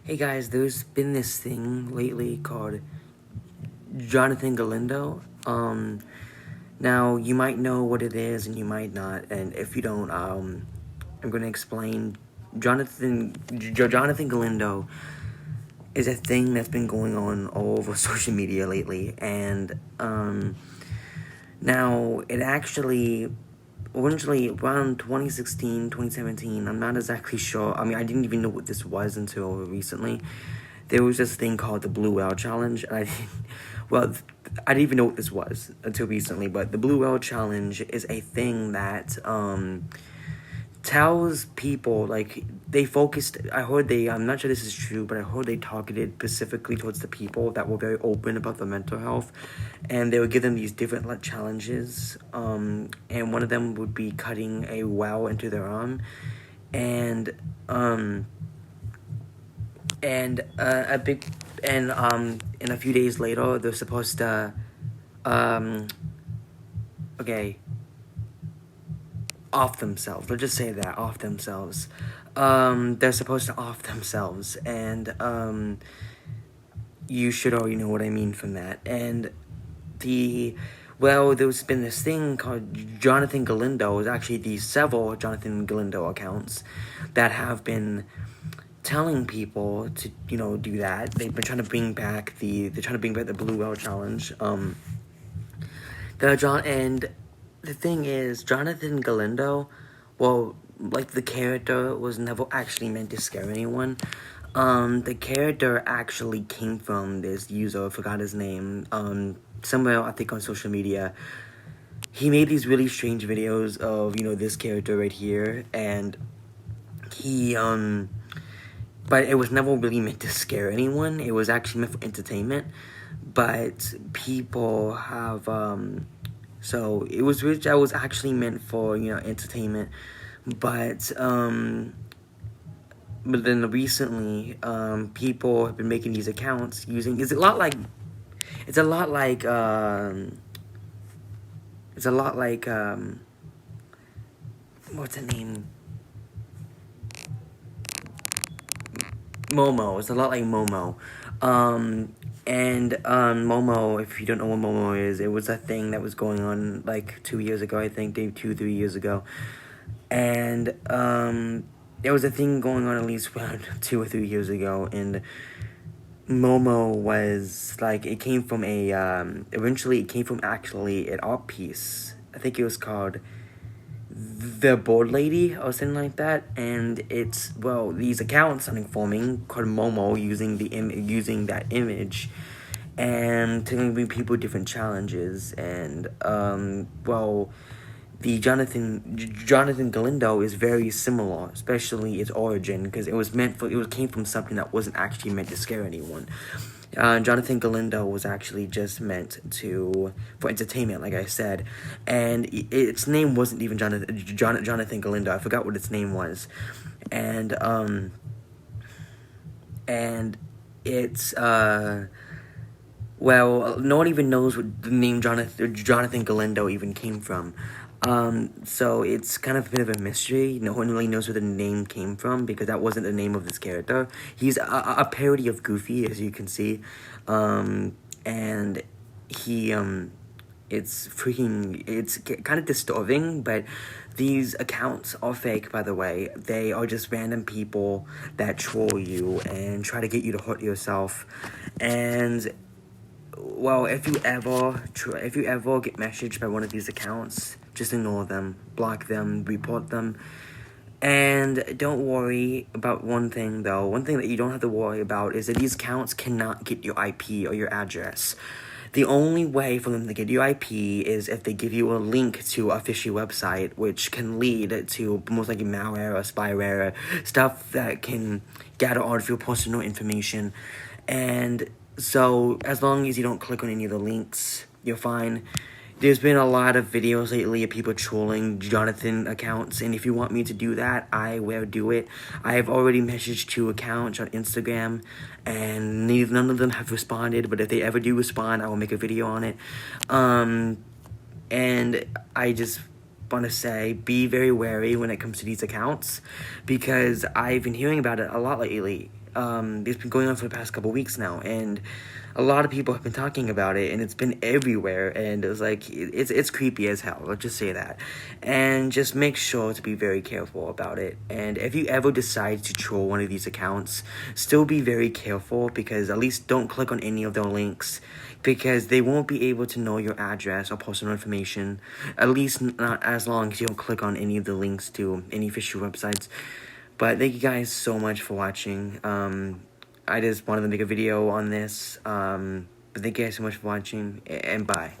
Hey guys, there's been this thing lately called Jonathan Galindo. Now you might know what it is and you might not, and if you don't, I'm gonna explain. Jonathan Galindo is a thing that's been going on all over social media lately, and now it actually originally around 2016, 2017, I'm not exactly sure. I mean, I didn't even know what this was until recently. There was this thing called the Blue Whale Challenge, and well, I didn't even know what this was until recently, but the Blue Whale Challenge is a thing that, tells people, like, they focused, I'm not sure this is true, but I heard they targeted specifically towards the people that were very open about their mental health, and they would give them these different, like, challenges, and one of them would be cutting a well into their arm, and, a big, and a few days later, they're supposed to, okay, off themselves. Let's just say that, off themselves. They're supposed to off themselves, and you should already know what I mean from that. And there's been this thing called Jonathan Galindo. There's actually these several Jonathan Galindo accounts that have been telling people to, do that. They've been trying to bring back the Blue Whale Challenge. The thing is, Jonathan Galindo, well, like, the character was never actually meant to scare anyone. The character actually came from this user, I forgot his name, somewhere, I think on social media. He made these really strange videos of, this character right here, and but it was never really meant to scare anyone. It was actually meant for entertainment, but people have, so it was actually meant for, entertainment, but then recently, people have been making these accounts using, it's a lot like, what's the name? Momo. It's a lot like Momo. Momo, if you don't know what Momo is, it was a thing that was going on like 2 years ago, I think, 3 years ago. And, there was a thing going on at least around 2 or 3 years ago, and Momo was, like, it came from eventually it came from actually an art piece. I think it was called The Board Lady or something like that, and it's, these accounts are forming called Momo using using that image, and telling people different challenges, and the Jonathan Galindo is very similar, especially its origin, because it came from something that wasn't actually meant to scare anyone. Jonathan Galindo was actually just meant for entertainment, like I said, and its name wasn't even Jonathan Galindo. I forgot what its name was, and it's no one even knows what the name Jonathan Galindo even came from. So it's kind of a bit of a mystery. No one really knows where the name came from, because that wasn't the name of this character. He's a parody of Goofy, as you can see. And it's kind of disturbing, but these accounts are fake, by the way. They are just random people that troll you and try to get you to hurt yourself. And, if you ever get messaged by one of these accounts, just ignore them, block them, report them. And don't worry about one thing, though. One thing that you don't have to worry about is that these accounts cannot get your IP or your address. The only way for them to get your IP is if they give you a link to a fishy website, which can lead to most likely malware or spyware, stuff that can gather all of your personal information. And so, as long as you don't click on any of the links, you're fine. There's been a lot of videos lately of people trolling Jonathan accounts, and if you want me to do that, I will do it. I have already messaged 2 accounts on Instagram, and none of them have responded, but if they ever do respond, I will make a video on it. And I just want to say, be very wary when it comes to these accounts, because I've been hearing about it a lot lately. It's been going on for the past couple weeks now, and a lot of people have been talking about it, and it's been everywhere, and it was like, it's creepy as hell, let's just say that. And just make sure to be very careful about it, and if you ever decide to troll one of these accounts, still be very careful, because at least don't click on any of their links, because they won't be able to know your address or personal information, at least not as long as you don't click on any of the links to any official websites. But thank you guys so much for watching. I just wanted to make a video on this. But thank you guys so much for watching, and bye.